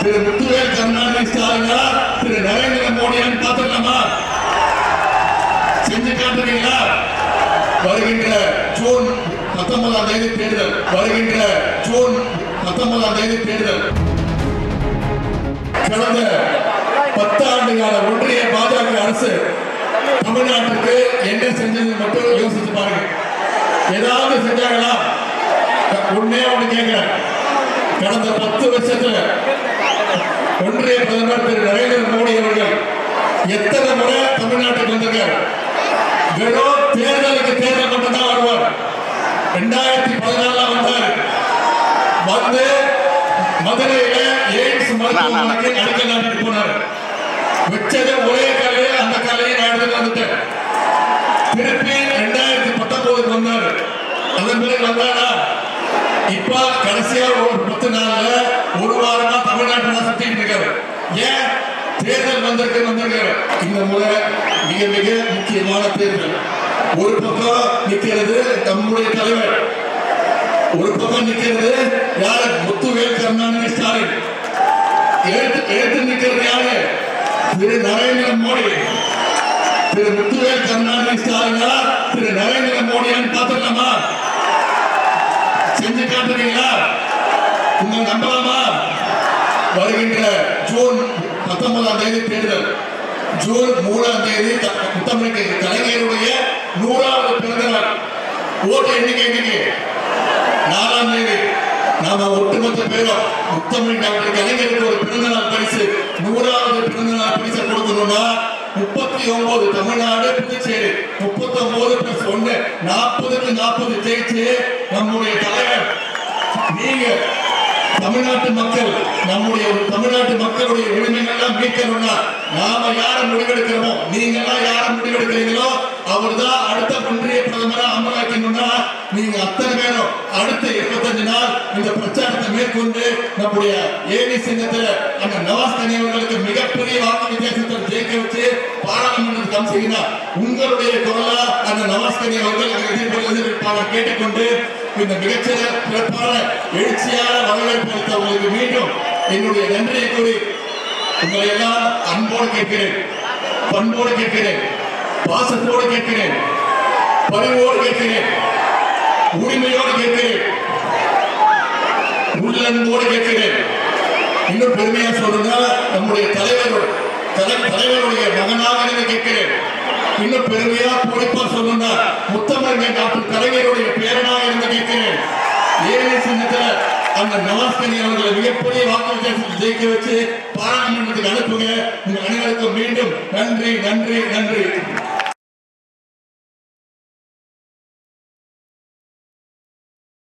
திரு முத்துவேல் கருணாநிதி ஸ்டாலினா திரு நரேந்திர மோடியான்னு பார்த்துக்கலாமா? செஞ்சு காட்டுறீங்களா? வருகின்ற ஜூன் 19ஆம் தேதி தேர்தல், வருகின்ற ஜூன் 19ஆம் தேதி தேர்தல். கடந்த 10 ஆண்டு கால ஒன்றிய பாஜக அரசு தமிழ்நாட்டுக்கு என்ன செஞ்சது மட்டும் யோசிச்சு பாருங்க. ஏதாவது செஞ்சாங்களா? ஒண்ணே ஒண்ணு கேட்கிறேன். கடந்த 10 வருஷத்துல ஒன்றிய பிரதமர் திரு நரேந்திர மோடி அவர்கள் எத்தனை முறை தமிழ்நாட்டுக்கு வந்திருக்காரு? வெறும் தேர்தலுக்கு தேர்தல் மட்டும் தான் வருவார். 2014 வந்தார். வந்து மதுரையில எய்ம்ஸ் மருத்துவமனைக்கு அடிக்கல் நாட்டிட்டு போனார். வச்சது ஒரே கல்லை, அந்த கல்லையை நான் எடுத்துட்டு வந்துட்டேன். திருப்பி 2019 வந்தார். அதன் பிறகு வந்தாரா? இப்ப கடைசியா ஒரு 10 நாள்ல ஒரு வாரமா தமிழ்நாட்டுல சுத்திட்டு இருக்காரு. ஏன்? தேர்தல் வந்திருக்காரு. இந்த முறை மிக மிக முக்கியமான தேர்தல். ஒரு பக்கம் நிக்கிறது நம்முடைய தலைவர், ஒரு பக்கம் நிக்கிறது யாரு? முத்துவேல் கருணாநிதி ஸ்டாலின். எடுத்து நிக்கிறது யாரு? திரு நரேந்திர மோடி. திரு முத்துவேல் கருணாநிதி ஸ்டாலினா திரு நரேந்திர மோடியான்னு பார்த்துக்கலாமா? செஞ்சு காட்டுறீங்களா? உங்க நம்பலாமா? வருகின்ற ஜூன் 19ஆம் தேதி தேர்தல். ஜூன் 3ஆம் தேதி முத்தமிழ் கலைஞருடைய 100வது பிறந்த நாள். ஓட்டு எண்ணிக்கை 4ஆம் தேதி. நாம ஒட்டுமொத்த பேரும் முத்தமிழ் டாக்டர் கலைஞருக்கு ஒரு பிறந்த நாள் பரிசு, 100வது பிறந்த நாள் பரிசை கொடுக்கணும்னா 39 தமிழ்நாடு புதுச்சேரி 39+1 40க்கு 40 ஜெயிச்சு நம்முடைய தலைவர் நீங்க தமிழ்நாட்டு மக்கள், நம்முடைய தமிழ்நாட்டு மக்களுடைய உரிமைகள்லாம் மீட்கணும்னா நாம யார முடிவெடுக்கிறோமோ, நீங்க எல்லாம் யார முடிவெடுக்கிறீங்களோ அவர் தான் அடுத்த ஒன்றிய பிரதமரா அமலாக்கணும்னா நீங்க அத்தனை பேரும் அடுத்த 25 நாள் இந்த பிரச்சாரத்தை மேற்கொண்டு நம்முடைய ஏவி சின்னத்துல அந்த நவாஸ் கனி அவர்களுக்கு மிகப்பெரிய வாக்கு வித்தியாசத்தில் ஜெயிக்க வச்சு பாராளுமன்றத்துக்கு அனுப்பிச்சீங்கன்னா உங்களுடைய குரலா அந்த நவாஸ் கனி அவர்கள் எதிர்பார்ப்பாளர் கேட்டுக்கொண்டு இந்த மிகச்சிறப்பான எழுச்சியான வரவேற்பு அளித்த உங்களுக்கு மீண்டும் என்னுடைய நன்றியை கூறி உங்களை எல்லாம் அன்போடு கேட்கிறேன், பண்போடு கேட்கிறேன், பாசத்தோடு கேட்கிறேன், பரிவோடு கேட்கிறேன், உரிமையோடு கேட்கிறேன், உள்ளன்போடு கேட்கிறேன். இன்னும் பெருமையா சொல்றதா நம்முடைய தலைவருடைய மகனாக கேட்கிறேன். இன்னும் பெருமையா பொறுப்பா சொல்லணும்னா முத்தமிழ் டாக்டர் கலைஞருடைய பேரனாக இருந்து கேட்கிறேன். ஏழை சின்னத்துல அந்த நவாஸ் கனி அவர்களை மிகப்பெரிய வாக்கு வித்தியாசத்தில் ஜெயிக்க வச்சு பாராளுமன்றத்துக்கு அனுப்புங்க. உங்க அனைவருக்கும் மீண்டும் நன்றி நன்றி நன்றி.